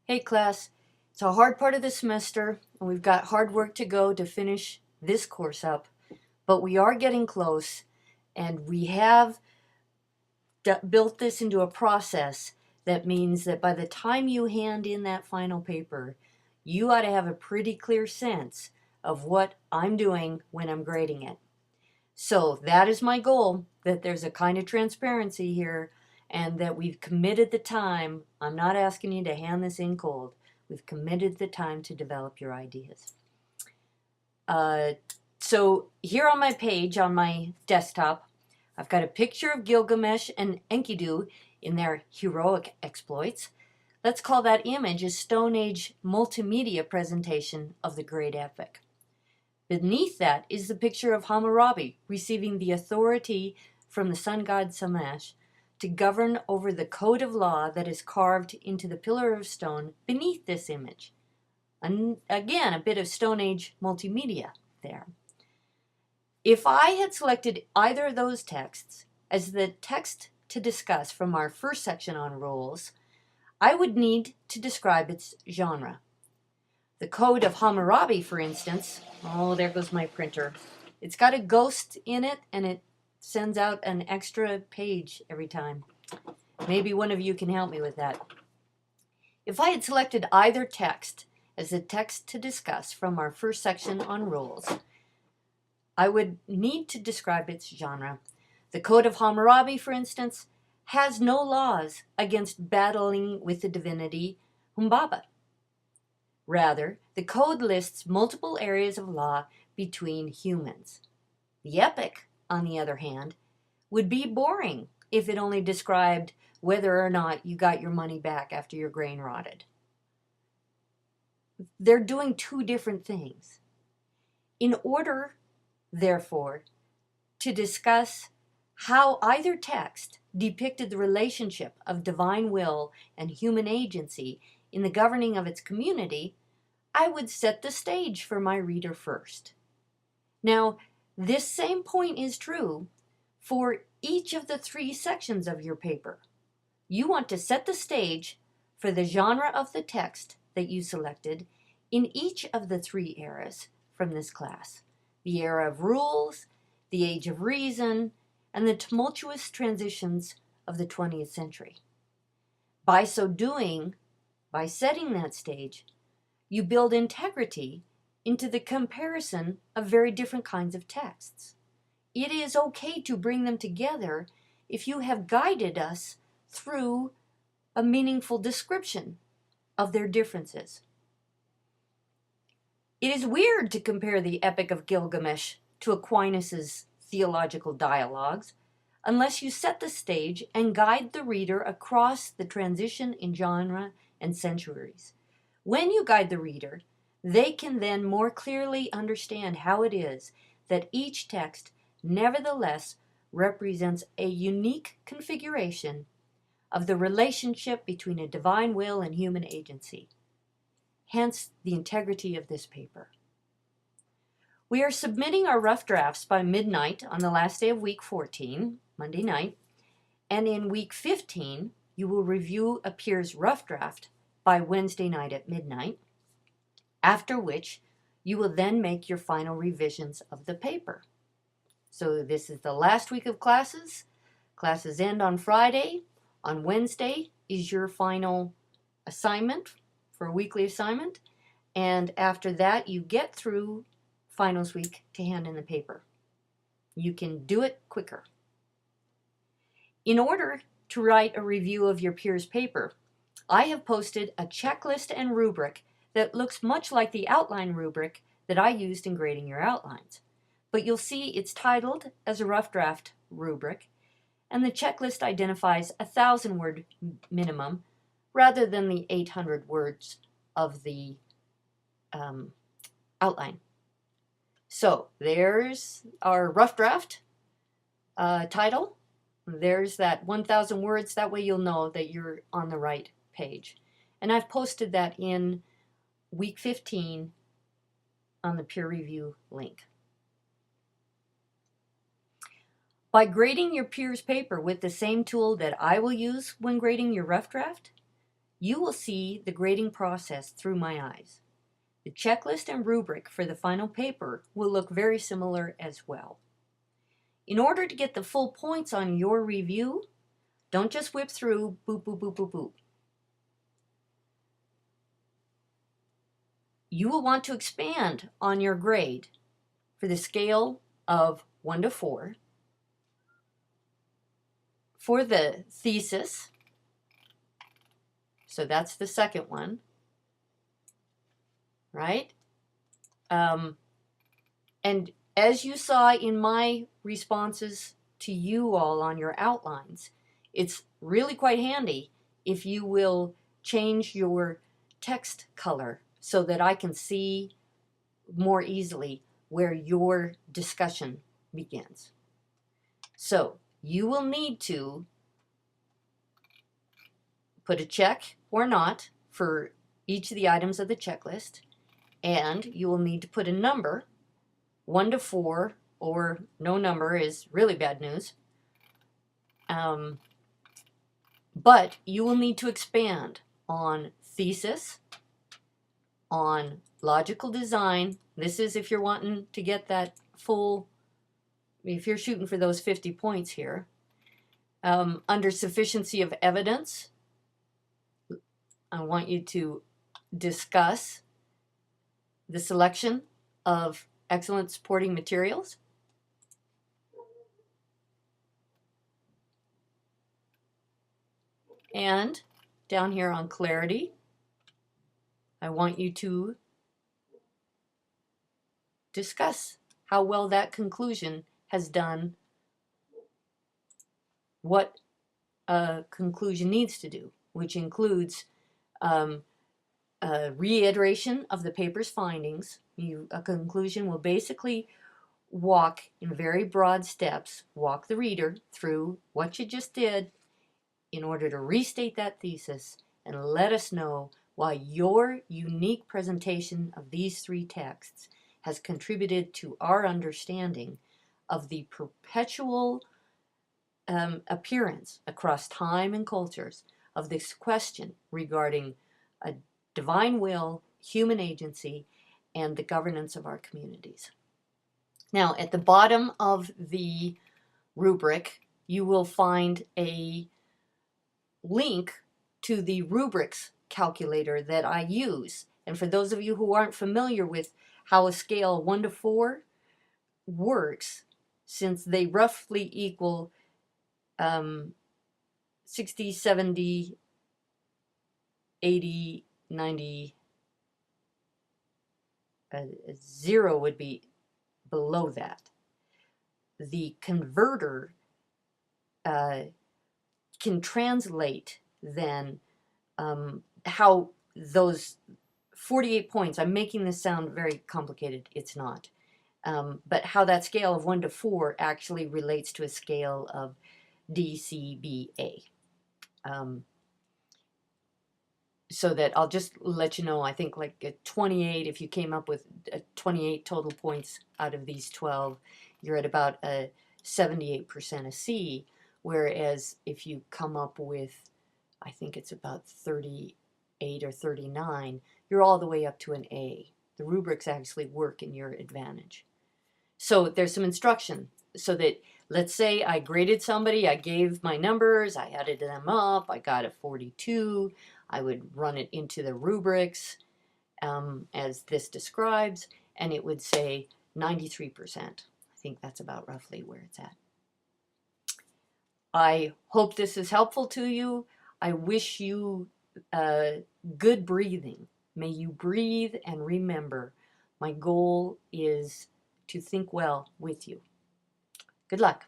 Hey class, it's a hard part of the semester and we've got hard work to go to finish this course up, but we are getting close and we have built this into a process that means that by the time you hand in that final paper, you ought to have a pretty clear sense of what I'm doing when I'm grading it. So that is my goal, that there's a kind of transparency here and that we've committed the time. I'm not asking you to hand this in cold. We've committed the time to develop your ideas. So here on my page, on my desktop, I've got a picture of Gilgamesh and Enkidu in their heroic exploits. Let's call that image a Stone Age multimedia presentation of the great epic. Beneath that is the picture of Hammurabi receiving the authority from the sun god Shamash to govern over the code of law that is carved into the pillar of stone beneath this image. And again, a bit of Stone Age multimedia there. If I had selected either of those texts as the text to discuss from our first section on rules, I would need to describe its genre. The Code of Hammurabi, for instance, oh, there goes my printer. It's got a ghost in it and it sends out an extra page every time. Maybe one of you can help me with that. If I had selected either text as the text to discuss from our first section on rules, I would need to describe its genre. The Code of Hammurabi, for instance, has no laws against battling with the divinity Humbaba. Rather, the code lists multiple areas of law between humans. The epic, on the other hand, would be boring if it only described whether or not you got your money back after your grain rotted. They're doing two different things. In order, therefore, to discuss how either text depicted the relationship of divine will and human agency in the governing of its community, I would set the stage for my reader first. Now, this same point is true for each of the three sections of your paper. You want to set the stage for the genre of the text that you selected in each of the three eras from this class: the era of rules, the age of reason, and the tumultuous transitions of the 20th century. By so doing, by setting that stage, you build integrity into the comparison of very different kinds of texts. It is okay to bring them together if you have guided us through a meaningful description of their differences. It is weird to compare the Epic of Gilgamesh to Aquinas' theological dialogues unless you set the stage and guide the reader across the transition in genre and centuries. When you guide the reader, they can then more clearly understand how it is that each text nevertheless represents a unique configuration of the relationship between a divine will and human agency. Hence the integrity of this paper. We are submitting our rough drafts by midnight on the last day of week 14, Monday night, and in week 15, you will review a peer's rough draft by Wednesday night at midnight, after which you will then make your final revisions of the paper. So this is the last week of classes. Classes end on Friday. On Wednesday is your final assignment for a weekly assignment, and after that you get through finals week to hand in the paper. You can do it quicker. In order to write a review of your peer's paper, I have posted a checklist and rubric that looks much like the outline rubric that I used in grading your outlines. But you'll see it's titled as a rough draft rubric, and the checklist identifies 1,000-word minimum rather than the 800 words of the outline. So there's our rough draft title. There's that 1,000 words. That way you'll know that you're on the right page. And I've posted that in week 15 on the peer review link. By grading your peer's paper with the same tool that I will use when grading your rough draft, you will see the grading process through my eyes. The checklist and rubric for the final paper will look very similar as well. In order to get the full points on your review, don't just whip through boop, boop, boop, boop, boop. You will want to expand on your grade for the scale of 1 to 4 for the thesis. So that's the second one, right? And as you saw in my responses to you all on your outlines, it's really quite handy if you will change your text color so that I can see more easily where your discussion begins. So you will need to put a check or not for each of the items of the checklist, and you will need to put a number. 1 to 4 or no number is really bad news. But you will need to expand on thesis, on logical design. This is if you're wanting to get that full, if you're shooting for those 50 points here. Under sufficiency of evidence, I want you to discuss the selection of excellent supporting materials. And down here on clarity, I want you to discuss how well that conclusion has done what a conclusion needs to do, which includes a reiteration of the paper's findings. A conclusion will basically walk in very broad steps, walk the reader through what you just did in order to restate that thesis and let us know why your unique presentation of these 3 texts has contributed to our understanding of the perpetual appearance across time and cultures of this question regarding a divine will, human agency, and the governance of our communities. Now, at the bottom of the rubric, you will find a link to the rubrics calculator that I use. And for those of you who aren't familiar with how a scale 1 to 4 works, since they roughly equal 60, 70, 80, 90, 0 would be below that. The converter can translate then how those 48 points, I'm making this sound very complicated, it's not, but how that scale of 1 to 4 actually relates to a scale of DCBA. So that I'll just let you know, I think like a 28, if you came up with 28 total points out of these 12, you're at about a 78% a C, whereas if you come up with, I think it's about 38 or 39, you're all the way up to an A. The rubrics actually work in your advantage. So there's some instruction so that, let's say I graded somebody, I gave my numbers, I added them up, I got a 42, I would run it into the rubrics as this describes, and it would say 93%. I think that's about roughly where it's at. I hope this is helpful to you. I wish you good breathing. May you breathe and remember, my goal is to think well with you. Good luck.